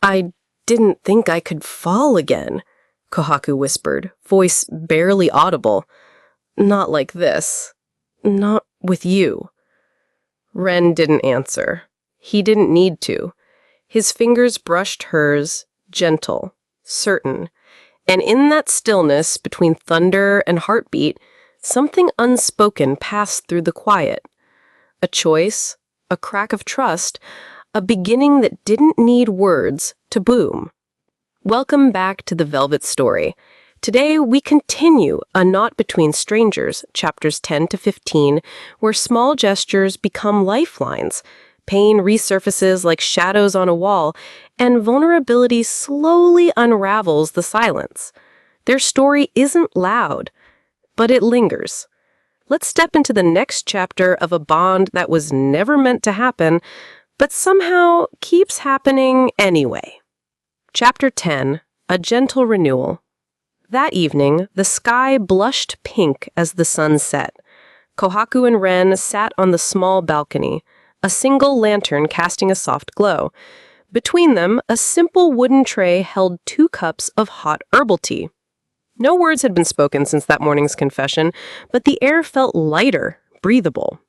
I didn't think I could fall again, Kohaku whispered, voice barely audible. Not like this. Not with you. Ren didn't answer. He didn't need to. His fingers brushed hers, gentle, certain, and in that stillness between thunder and heartbeat, something unspoken passed through the quiet. A choice, a crack of trust, a beginning that didn't need words to boom. Welcome back to The Velvet Story. Today we continue A Knot Between Strangers, chapters 10 to 15, where small gestures become lifelines, pain resurfaces like shadows on a wall, and vulnerability slowly unravels the silence. Their story isn't loud, but it lingers. Let's step into the next chapter of a bond that was never meant to happen, but somehow keeps happening anyway. Chapter 10, A Gentle Renewal. That evening, the sky blushed pink as the sun set. Kohaku and Ren sat on the small balcony, a single lantern casting a soft glow. Between them, a simple wooden tray held 2 cups of hot herbal tea. No words had been spoken since that morning's confession, but the air felt lighter, breathable.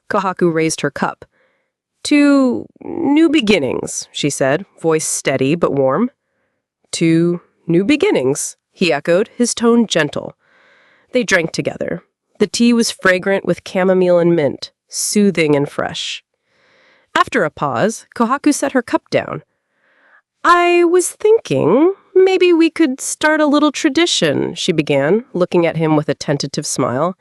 Kohaku raised her cup. "To new beginnings," she said, voice steady but warm. "To new beginnings," he echoed, his tone gentle. They drank together. The tea was fragrant with chamomile and mint, soothing and fresh. After a pause, Kohaku set her cup down. "I was thinking maybe we could start a little tradition," she began, looking at him with a tentative smile.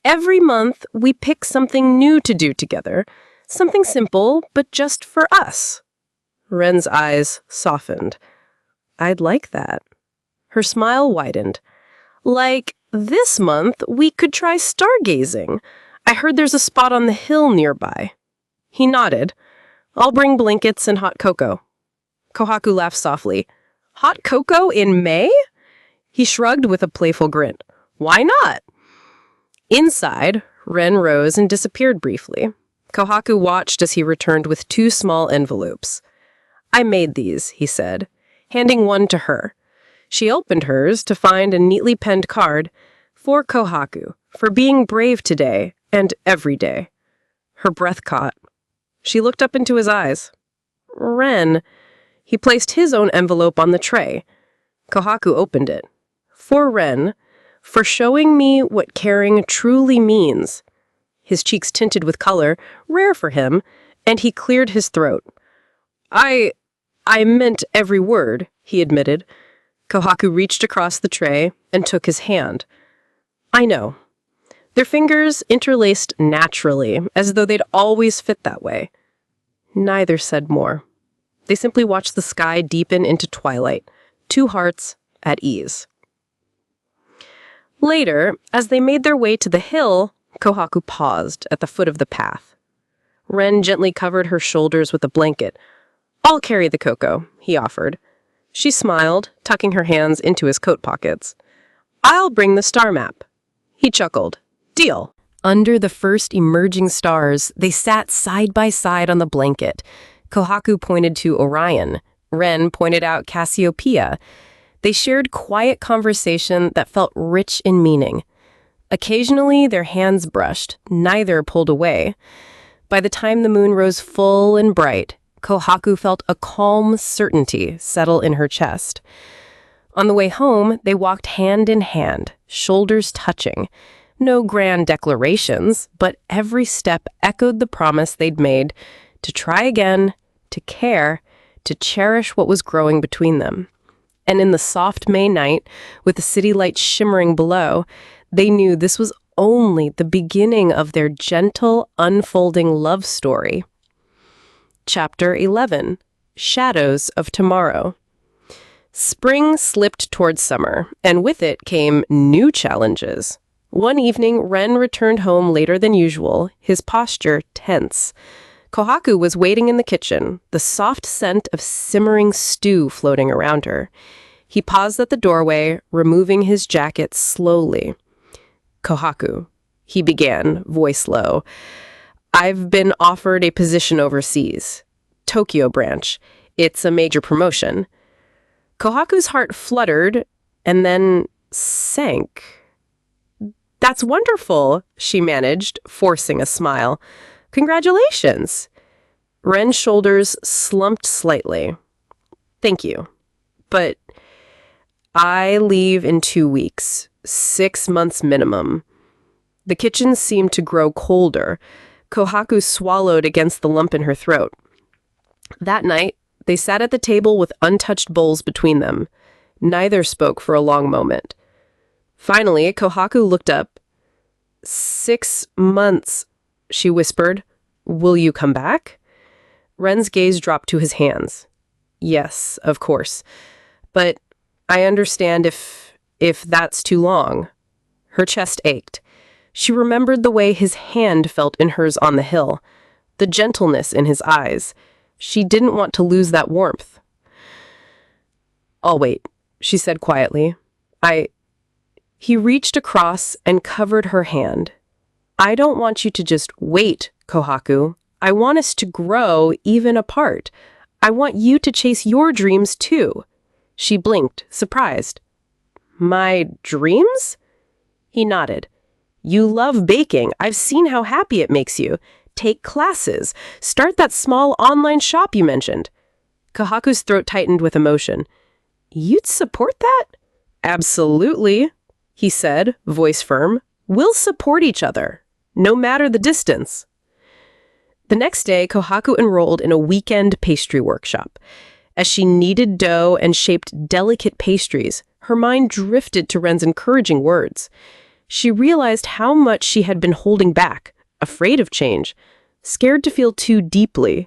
"Every month, we pick something new to do together, something simple, but just for us." Ren's eyes softened. "I'd like that." Her smile widened. "Like, this month, we could try stargazing. I heard there's a spot on the hill nearby." He nodded. "I'll bring blankets and hot cocoa." Kohaku laughed softly. "Hot cocoa in May?" He shrugged with a playful grin. "Why not?" Inside, Ren rose and disappeared briefly. Kohaku watched as he returned with 2 small envelopes. "I made these," he said, handing one to her. She opened hers to find a neatly penned card, "For Kohaku, for being brave today and every day." Her breath caught. She looked up into his eyes. "Ren." He placed his own envelope on the tray. Kohaku opened it. "For Ren, for showing me what caring truly means." His cheeks tinted with color, rare for him, and he cleared his throat. I meant every word," he admitted. Kohaku reached across the tray and took his hand. "I know." Their fingers interlaced naturally, as though they'd always fit that way. Neither said more. They simply watched the sky deepen into twilight, 2 hearts at ease. Later, as they made their way to the hill, Kohaku paused at the foot of the path. Ren gently covered her shoulders with a blanket. "I'll carry the cocoa," he offered. She smiled, tucking her hands into his coat pockets. "I'll bring the star map." He chuckled. "Deal." Under the first emerging stars, they sat side by side on the blanket. Kohaku pointed to Orion. Ren pointed out Cassiopeia. They shared quiet conversation that felt rich in meaning. Occasionally, their hands brushed, neither pulled away. By the time the moon rose full and bright, Kohaku felt a calm certainty settle in her chest. On the way home, they walked hand in hand, shoulders touching. No grand declarations, but every step echoed the promise they'd made to try again, to care, to cherish what was growing between them. And in the soft May night, with the city lights shimmering below, they knew this was only the beginning of their gentle, unfolding love story. Chapter 11, Shadows of Tomorrow. Spring slipped towards summer, and with it came new challenges. One evening, Ren returned home later than usual, his posture tense. Kohaku was waiting in the kitchen, the soft scent of simmering stew floating around her. He paused at the doorway, removing his jacket slowly. "Kohaku," he began, voice low. "I've been offered a position overseas. Tokyo branch. It's a major promotion. Kohaku's heart fluttered and then sank. That's wonderful, she managed, forcing a smile. Congratulations. Ren's shoulders slumped slightly. Thank you. But I leave in 2 weeks, 6 months minimum. The kitchen seemed to grow colder. Kohaku swallowed against the lump in her throat. That night, they sat at the table with untouched bowls between them. Neither spoke for a long moment. Finally, Kohaku looked up. 6 months, she whispered. Will you come back? Ren's gaze dropped to his hands. Yes, of course. But I understand if that's too long. Her chest ached. She remembered the way his hand felt in hers on the hill, the gentleness in his eyes. She didn't want to lose that warmth. I'll wait, she said quietly. He reached across and covered her hand. I don't want you to just wait, Kohaku. I want us to grow even apart. I want you to chase your dreams too. She blinked, surprised. My dreams? He nodded. You love baking. I've seen how happy it makes you. Take classes. Start that small online shop you mentioned. Kohaku's throat tightened with emotion. You'd support that? Absolutely, he said, voice firm. We'll support each other, no matter the distance. The next day, Kohaku enrolled in a weekend pastry workshop. As she kneaded dough and shaped delicate pastries, her mind drifted to Ren's encouraging words. She realized how much she had been holding back, afraid of change, scared to feel too deeply.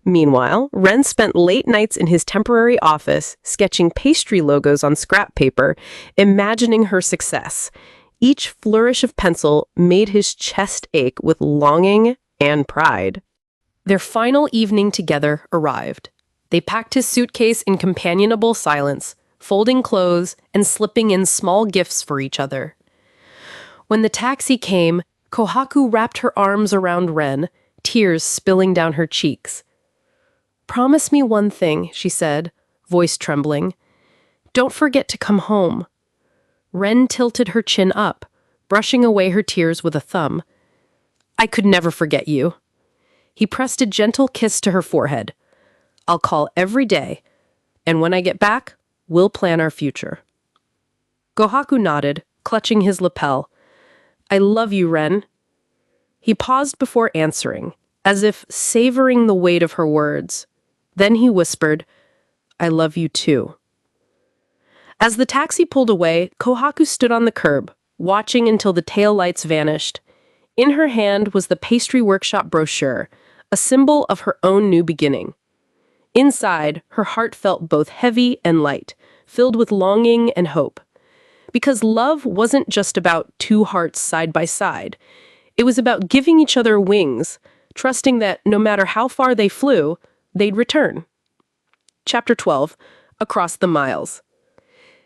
Meanwhile, Ren spent late nights in his temporary office, sketching pastry logos on scrap paper, imagining her success. Each flourish of pencil made his chest ache with longing and pride. Their final evening together arrived. They packed his suitcase in companionable silence, folding clothes and slipping in small gifts for each other. When the taxi came, Kohaku wrapped her arms around Ren, tears spilling down her cheeks. Promise me one thing, she said, voice trembling. Don't forget to come home. Ren tilted her chin up, brushing away her tears with a thumb. I could never forget you. He pressed a gentle kiss to her forehead. I'll call every day, and when I get back, we'll plan our future. Kohaku nodded, clutching his lapel. I love you, Ren. He paused before answering, as if savoring the weight of her words. Then he whispered, I love you too. As the taxi pulled away, Kohaku stood on the curb, watching until the taillights vanished. In her hand was the pastry workshop brochure, a symbol of her own new beginning. Inside, her heart felt both heavy and light, filled with longing and hope. Because love wasn't just about two hearts side by side. It was about giving each other wings, trusting that no matter how far they flew, they'd return. Chapter 12, Across the Miles.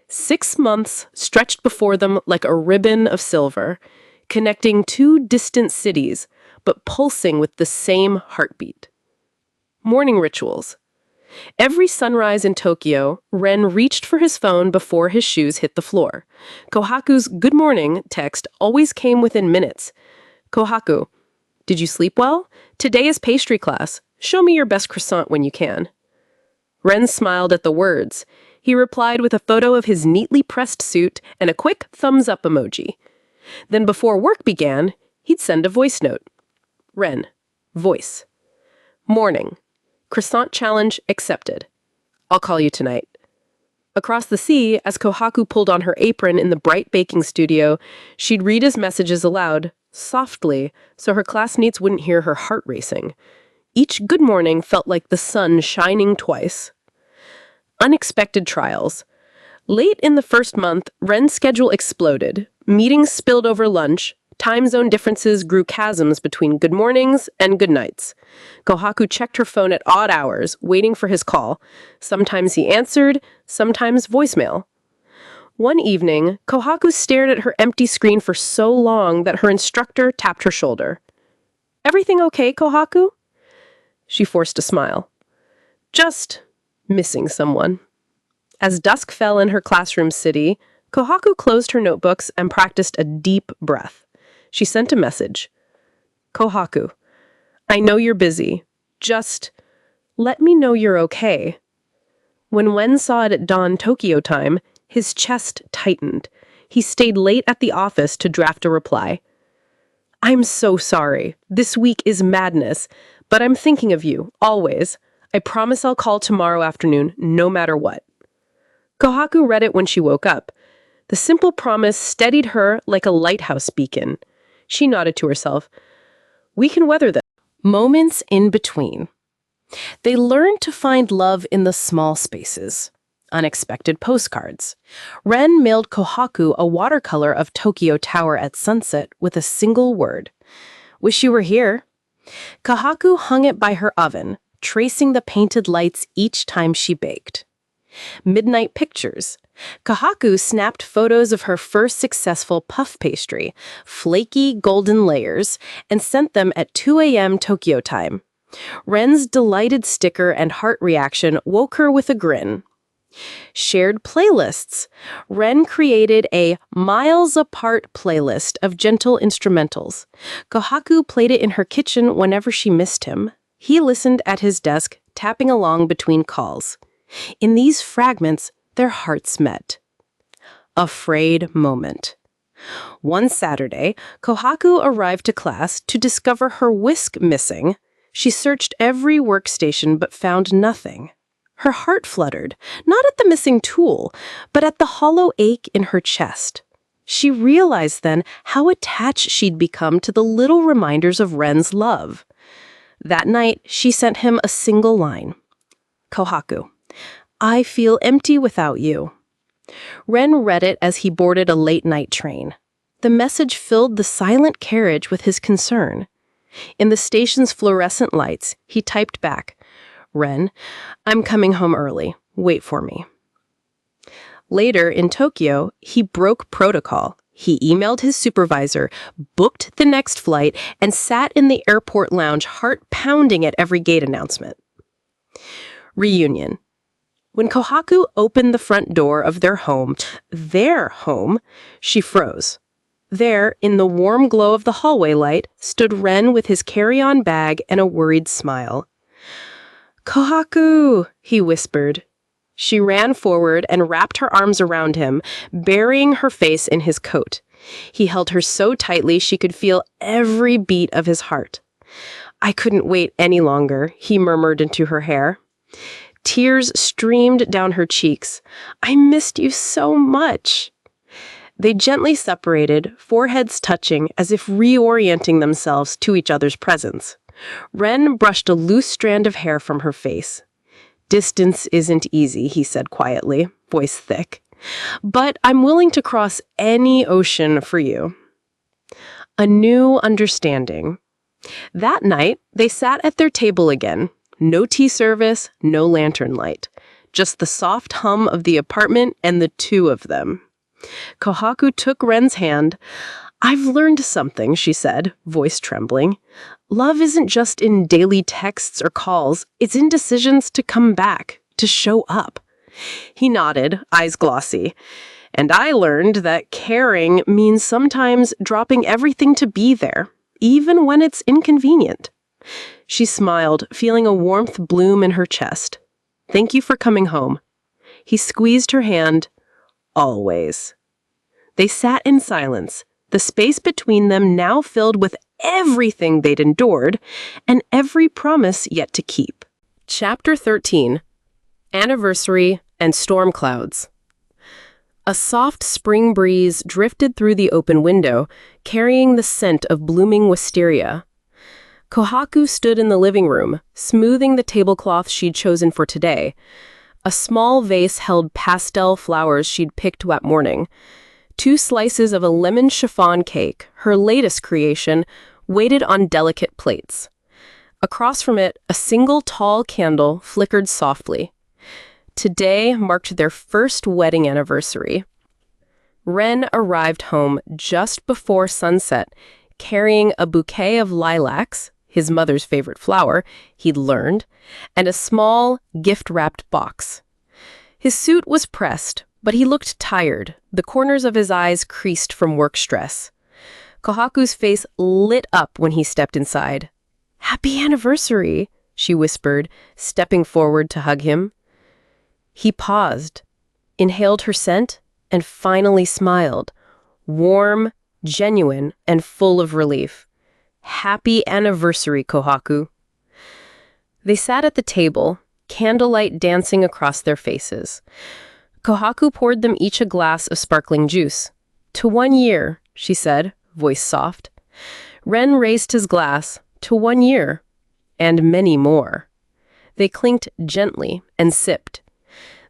6 months stretched before them like a ribbon of silver, connecting two distant cities, but pulsing with the same heartbeat. Morning rituals. Every sunrise in Tokyo, Ren reached for his phone before his shoes hit the floor. Kohaku's good morning text always came within minutes. Kohaku, did you sleep well? Today is pastry class. Show me your best croissant when you can. Ren smiled at the words. He replied with a photo of his neatly pressed suit and a quick thumbs-up emoji. Then before work began, he'd send a voice note. Ren, voice. Morning. Croissant challenge accepted. I'll call you tonight. Across the sea, as Kohaku pulled on her apron in the bright baking studio, she'd read his messages aloud, softly, so her classmates wouldn't hear her heart racing. Each good morning felt like the sun shining twice. Unexpected trials. Late in the first month, Ren's schedule exploded. Meetings spilled over lunch. Time zone differences grew chasms between good mornings and good nights. Kohaku checked her phone at odd hours, waiting for his call. Sometimes he answered, sometimes voicemail. One evening, Kohaku stared at her empty screen for so long that her instructor tapped her shoulder. Everything okay, Kohaku? She forced a smile. Just missing someone. As dusk fell in her classroom city, Kohaku closed her notebooks and practiced a deep breath. She sent a message. Kohaku, I know you're busy. Just let me know you're okay. When Wen saw it at dawn Tokyo time, his chest tightened. He stayed late at the office to draft a reply. I'm so sorry. This week is madness, but I'm thinking of you, always. I promise I'll call tomorrow afternoon, no matter what. Kohaku read it when she woke up. The simple promise steadied her like a lighthouse beacon. She nodded to herself. We can weather this. Moments in between. They learned to find love in the small spaces. Unexpected postcards. Ren mailed Kohaku a watercolor of Tokyo Tower at sunset with a single word. Wish you were here. Kohaku hung it by her oven, tracing the painted lights each time she baked. Midnight pictures. Kohaku snapped photos of her first successful puff pastry, flaky golden layers, and sent them at 2 a.m. Tokyo time. Ren's delighted sticker and heart reaction woke her with a grin. Shared playlists. Ren created a miles apart playlist of gentle instrumentals. Kohaku played it in her kitchen whenever she missed him. He listened at his desk, tapping along between calls. In these fragments, their hearts met. A frayed moment. One Saturday, Kohaku arrived to class to discover her whisk missing. She searched every workstation but found nothing. Her heart fluttered, not at the missing tool, but at the hollow ache in her chest. She realized then how attached she'd become to the little reminders of Ren's love. That night, she sent him a single line. Kohaku, I feel empty without you. Ren read it as he boarded a late-night train. The message filled the silent carriage with his concern. In the station's fluorescent lights, he typed back, Ren, I'm coming home early. Wait for me. Later, in Tokyo, he broke protocol. He emailed his supervisor, booked the next flight, and sat in the airport lounge, heart pounding at every gate announcement. Reunion. When Kohaku opened the front door of their home, she froze. There, in the warm glow of the hallway light, stood Ren with his carry-on bag and a worried smile. Kohaku, he whispered. She ran forward and wrapped her arms around him, burying her face in his coat. He held her so tightly she could feel every beat of his heart. I couldn't wait any longer, he murmured into her hair. Tears streamed down her cheeks. I missed you so much. They gently separated, foreheads touching, as if reorienting themselves to each other's presence. Ren brushed a loose strand of hair from her face. Distance isn't easy, he said quietly, voice thick. But I'm willing to cross any ocean for you. A new understanding. That night, they sat at their table again. No tea service, no lantern light. Just the soft hum of the apartment and the two of them. Kohaku took Ren's hand. I've learned something, she said, voice trembling. Love isn't just in daily texts or calls. It's in decisions to come back, to show up. He nodded, eyes glossy. And I learned that caring means sometimes dropping everything to be there, even when it's inconvenient. She smiled, feeling a warmth bloom in her chest. Thank you for coming home. He squeezed her hand. Always. They sat in silence, the space between them now filled with everything they'd endured and every promise yet to keep. Chapter 13. Anniversary and Storm Clouds. A soft spring breeze drifted through the open window, carrying the scent of blooming wisteria. Kohaku stood in the living room, smoothing the tablecloth she'd chosen for today. A small vase held pastel flowers she'd picked that morning. 2 slices of a lemon chiffon cake, her latest creation, waited on delicate plates. Across from it, a single tall candle flickered softly. Today marked their first wedding anniversary. Ren arrived home just before sunset, carrying a bouquet of lilacs, his mother's favorite flower, he'd learned, and a small, gift-wrapped box. His suit was pressed, but he looked tired, the corners of his eyes creased from work stress. Kohaku's face lit up when he stepped inside. "Happy anniversary," she whispered, stepping forward to hug him. He paused, inhaled her scent, and finally smiled, warm, genuine, and full of relief. "Happy anniversary, Kohaku." They sat at the table, candlelight dancing across their faces. Kohaku poured them each a glass of sparkling juice. "To 1 year," she said, voice soft. Ren raised his glass. "To 1 year. And many more." They clinked gently and sipped.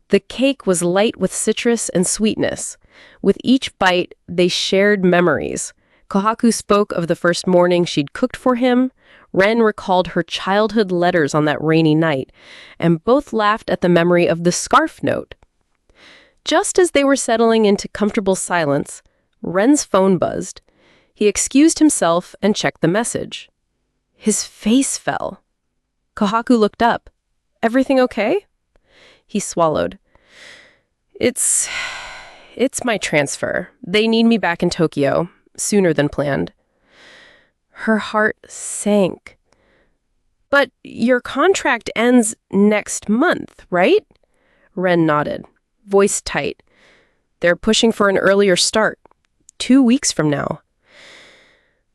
The cake was light with citrus and sweetness. With each bite, they shared memories. Kohaku spoke of the first morning she'd cooked for him. Ren recalled her childhood letters on that rainy night, and both laughed at the memory of the scarf note. Just as they were settling into comfortable silence, Ren's phone buzzed. He excused himself and checked the message. His face fell. Kohaku looked up. "Everything okay?" He swallowed. It's my transfer. They need me back in Tokyo, sooner than planned." Her heart sank. "But your contract ends next month, right?" Ren nodded, voice tight. "They're pushing for an earlier start, 2 weeks from now."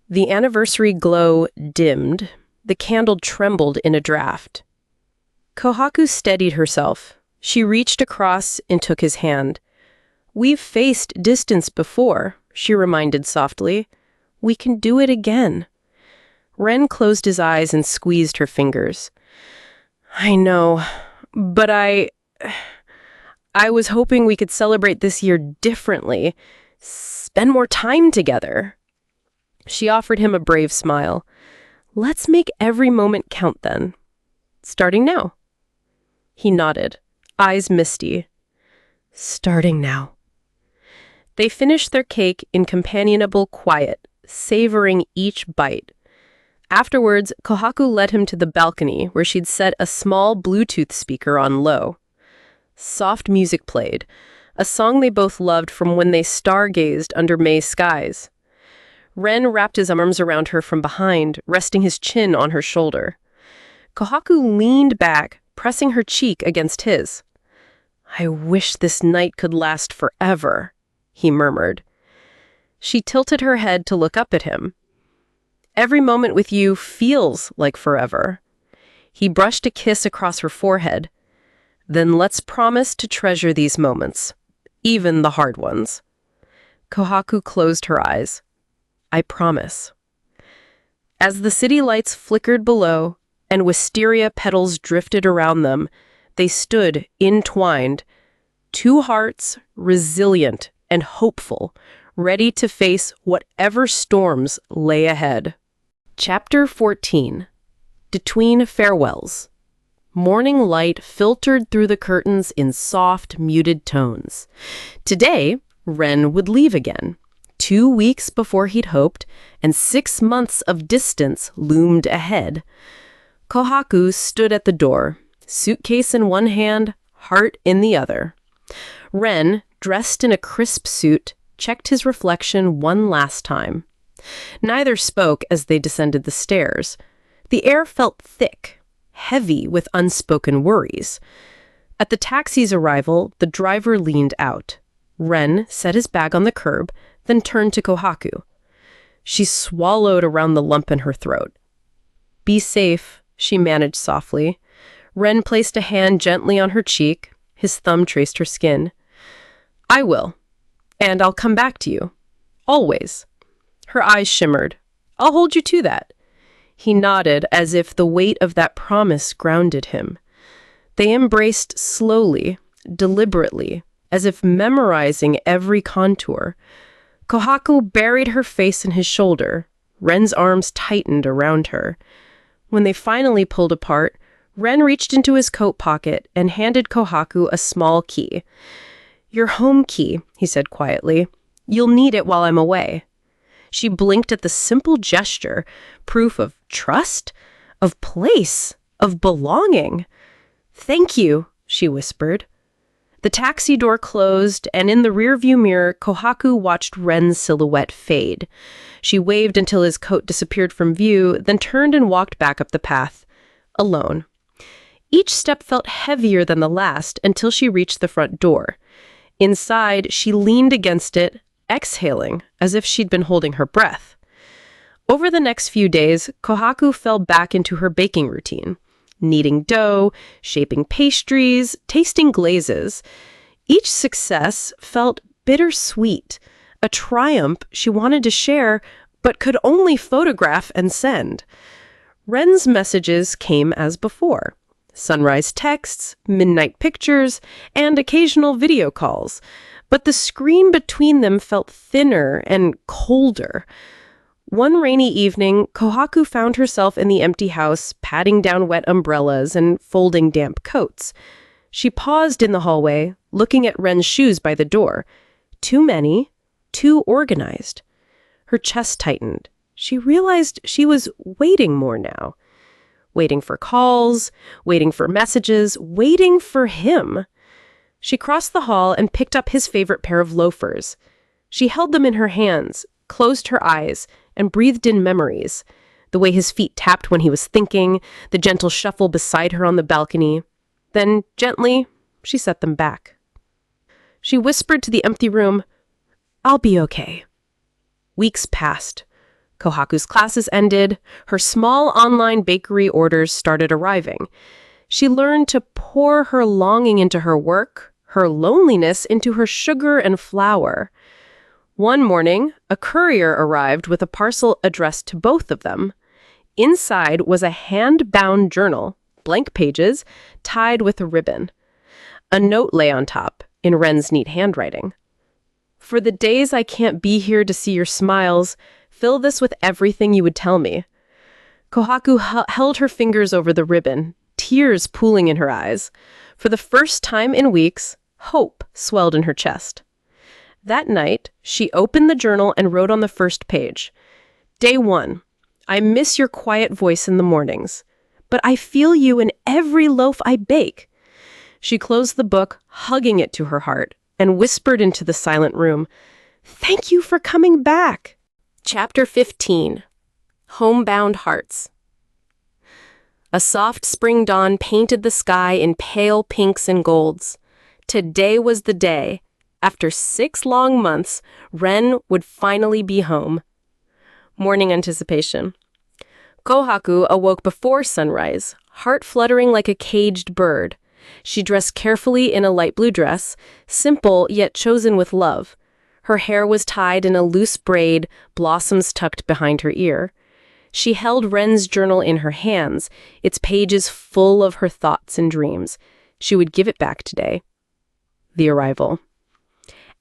The anniversary glow dimmed. The candle trembled in a draft. Kohaku steadied herself. She reached across and took his hand. "We've faced distance before," she reminded softly. "We can do it again." Ren closed his eyes and squeezed her fingers. "I know, but I was hoping we could celebrate this year differently. Spend more time together." She offered him a brave smile. "Let's make every moment count then. Starting now." He nodded, eyes misty. "Starting now." They finished their cake in companionable quiet, savoring each bite. Afterwards, Kohaku led him to the balcony where she'd set a small Bluetooth speaker on low. Soft music played, a song they both loved from when they stargazed under May skies. Ren wrapped his arms around her from behind, resting his chin on her shoulder. Kohaku leaned back, pressing her cheek against his. "I wish this night could last forever," he murmured. She tilted her head to look up at him. "Every moment with you feels like forever." He brushed a kiss across her forehead. "Then let's promise to treasure these moments, even the hard ones." Kohaku closed her eyes. "I promise." As the city lights flickered below and wisteria petals drifted around them, they stood entwined, two hearts resilient and hopeful, ready to face whatever storms lay ahead. Chapter 14. Between Farewells. Morning light filtered through the curtains in soft, muted tones. Today, Ren would leave again. 2 weeks before he'd hoped, and 6 months of distance loomed ahead. Kohaku stood at the door, suitcase in one hand, heart in the other. Ren, dressed in a crisp suit, checked his reflection one last time. Neither spoke as they descended the stairs. The air felt thick, heavy with unspoken worries. At the taxi's arrival, the driver leaned out. Ren set his bag on the curb, then turned to Kohaku. She swallowed around the lump in her throat. "Be safe," she managed softly. Ren placed a hand gently on her cheek. His thumb traced her skin. "I will. And I'll come back to you. Always." Her eyes shimmered. "I'll hold you to that." He nodded as if the weight of that promise grounded him. They embraced slowly, deliberately, as if memorizing every contour. Kohaku buried her face in his shoulder. Ren's arms tightened around her. When they finally pulled apart, Ren reached into his coat pocket and handed Kohaku a small key. "Your home key," he said quietly. "You'll need it while I'm away." She blinked at the simple gesture, proof of trust, of place, of belonging. "Thank you," she whispered. The taxi door closed, and in the rearview mirror, Kohaku watched Ren's silhouette fade. She waved until his coat disappeared from view, then turned and walked back up the path, alone. Each step felt heavier than the last until she reached the front door. Inside, she leaned against it, exhaling, as if she'd been holding her breath. Over the next few days, Kohaku fell back into her baking routine. Kneading dough, shaping pastries, tasting glazes. Each success felt bittersweet, a triumph she wanted to share but could only photograph and send. Ren's messages came as before. Sunrise texts, midnight pictures, and occasional video calls. But the screen between them felt thinner and colder. One rainy evening, Kohaku found herself in the empty house, patting down wet umbrellas and folding damp coats. She paused in the hallway, looking at Ren's shoes by the door. Too many, too organized. Her chest tightened. She realized she was waiting more now. Waiting for calls, waiting for messages, waiting for him. She crossed the hall and picked up his favorite pair of loafers. She held them in her hands, closed her eyes, and breathed in memories. The way his feet tapped when he was thinking, the gentle shuffle beside her on the balcony. Then, gently, she set them back. She whispered to the empty room, "I'll be okay." Weeks passed. Kohaku's classes ended. Her small online bakery orders started arriving. She learned to pour her longing into her work, her loneliness into her sugar and flour. One morning, a courier arrived with a parcel addressed to both of them. Inside was a hand-bound journal, blank pages, tied with a ribbon. A note lay on top, in Ren's neat handwriting. "For the days I can't be here to see your smiles, fill this with everything you would tell me." Kohaku held her fingers over the ribbon, tears pooling in her eyes. For the first time in weeks, hope swelled in her chest. That night, she opened the journal and wrote on the first page, "Day 1. I miss your quiet voice in the mornings, but I feel you in every loaf I bake." She closed the book, hugging it to her heart, and whispered into the silent room, "Thank you for coming back." Chapter 15. Homebound Hearts. A soft spring dawn painted the sky in pale pinks and golds. Today was the day. After 6 long months, Ren would finally be home. Morning anticipation. Kohaku awoke before sunrise, heart fluttering like a caged bird. She dressed carefully in a light blue dress, simple yet chosen with love. Her hair was tied in a loose braid, blossoms tucked behind her ear. She held Ren's journal in her hands, its pages full of her thoughts and dreams. She would give it back today. The arrival.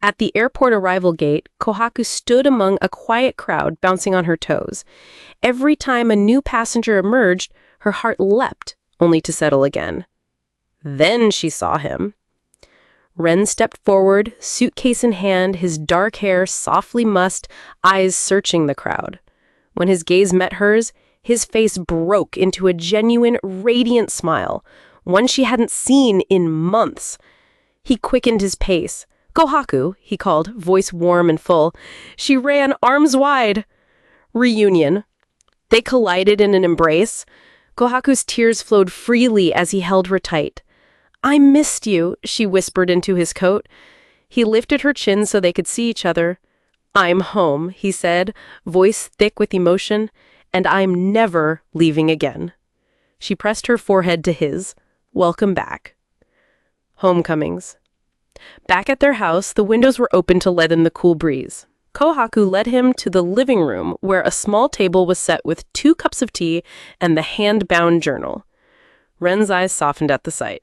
At the airport arrival gate, Kohaku stood among a quiet crowd bouncing on her toes. Every time a new passenger emerged, her heart leapt, only to settle again. Then she saw him. Ren stepped forward, suitcase in hand, his dark hair softly mussed, eyes searching the crowd. When his gaze met hers, his face broke into a genuine, radiant smile, one she hadn't seen in months. He quickened his pace. "Kohaku," he called, voice warm and full. She ran, arms wide. Reunion. They collided in an embrace. Kohaku's tears flowed freely as he held her tight. "I missed you," she whispered into his coat. He lifted her chin so they could see each other. "I'm home," he said, voice thick with emotion, "and I'm never leaving again." She pressed her forehead to his. "Welcome back." Homecomings. Back at their house, the windows were open to let in the cool breeze. Kohaku led him to the living room, where a small table was set with 2 cups of tea and the hand-bound journal. Ren's eyes softened at the sight.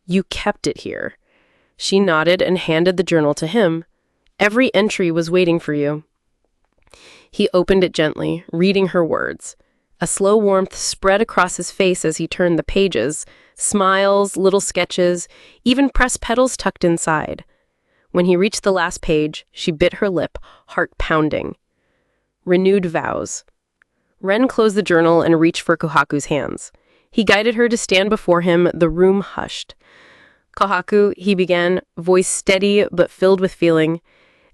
"You kept it here." She nodded and handed the journal to him. "Every entry was waiting for you." He opened it gently, reading her words. A slow warmth spread across his face as he turned the pages, smiles, little sketches, even pressed petals tucked inside. When he reached the last page, she bit her lip, heart pounding. Renewed vows. Ren closed the journal and reached for Kohaku's hands. He guided her to stand before him, the room hushed. Kohaku, he began, voice steady but filled with feeling.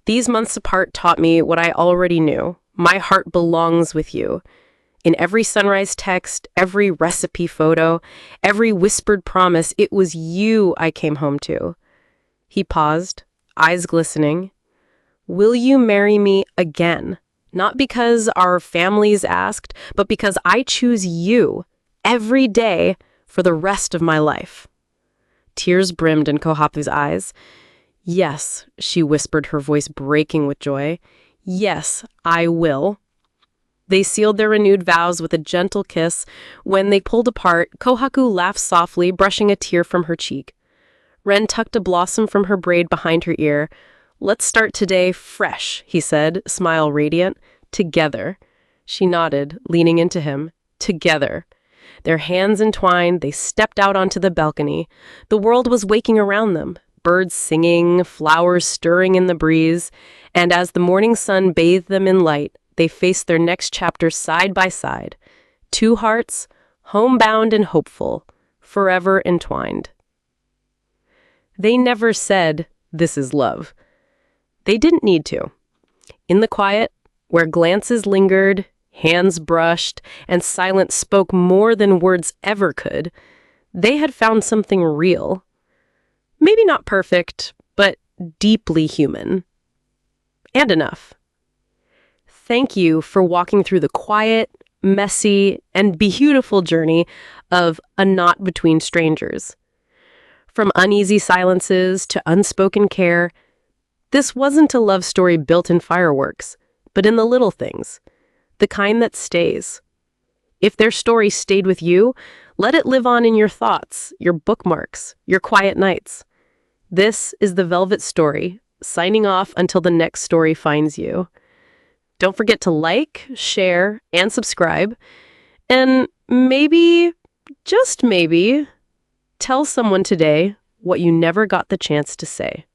These months apart taught me what I already knew. My heart belongs with you. In every sunrise text, every recipe photo, every whispered promise, it was you I came home to. He paused, eyes glistening. Will you marry me again? Not because our families asked, but because I choose you every day for the rest of my life. Tears brimmed in Kohaku's eyes. Yes, she whispered, her voice breaking with joy. Yes, I will. They sealed their renewed vows with a gentle kiss. When they pulled apart, Kohaku laughed softly, brushing a tear from her cheek. Ren tucked a blossom from her braid behind her ear. Let's start today fresh, he said, smile radiant. Together. She nodded, leaning into him. Together. Their hands entwined, they stepped out onto the balcony. The world was waking around them, birds singing, flowers stirring in the breeze, and as the morning sun bathed them in light, they faced their next chapter side by side. Two hearts, homebound and hopeful, forever entwined. They never said, "This is love." They didn't need to. In the quiet, where glances lingered, hands brushed, and silence spoke more than words ever could, they had found something real. Maybe not perfect, but deeply human. And enough. Thank you for walking through the quiet, messy, and beautiful journey of A Knot Between Strangers. From uneasy silences to unspoken care, this wasn't a love story built in fireworks, but in the little things. The kind that stays. If their story stayed with you, let it live on in your thoughts, your bookmarks, your quiet nights. This is the Velvet Story, signing off until the next story finds you. Don't forget to like, share, and subscribe. And maybe, just maybe, tell someone today what you never got the chance to say.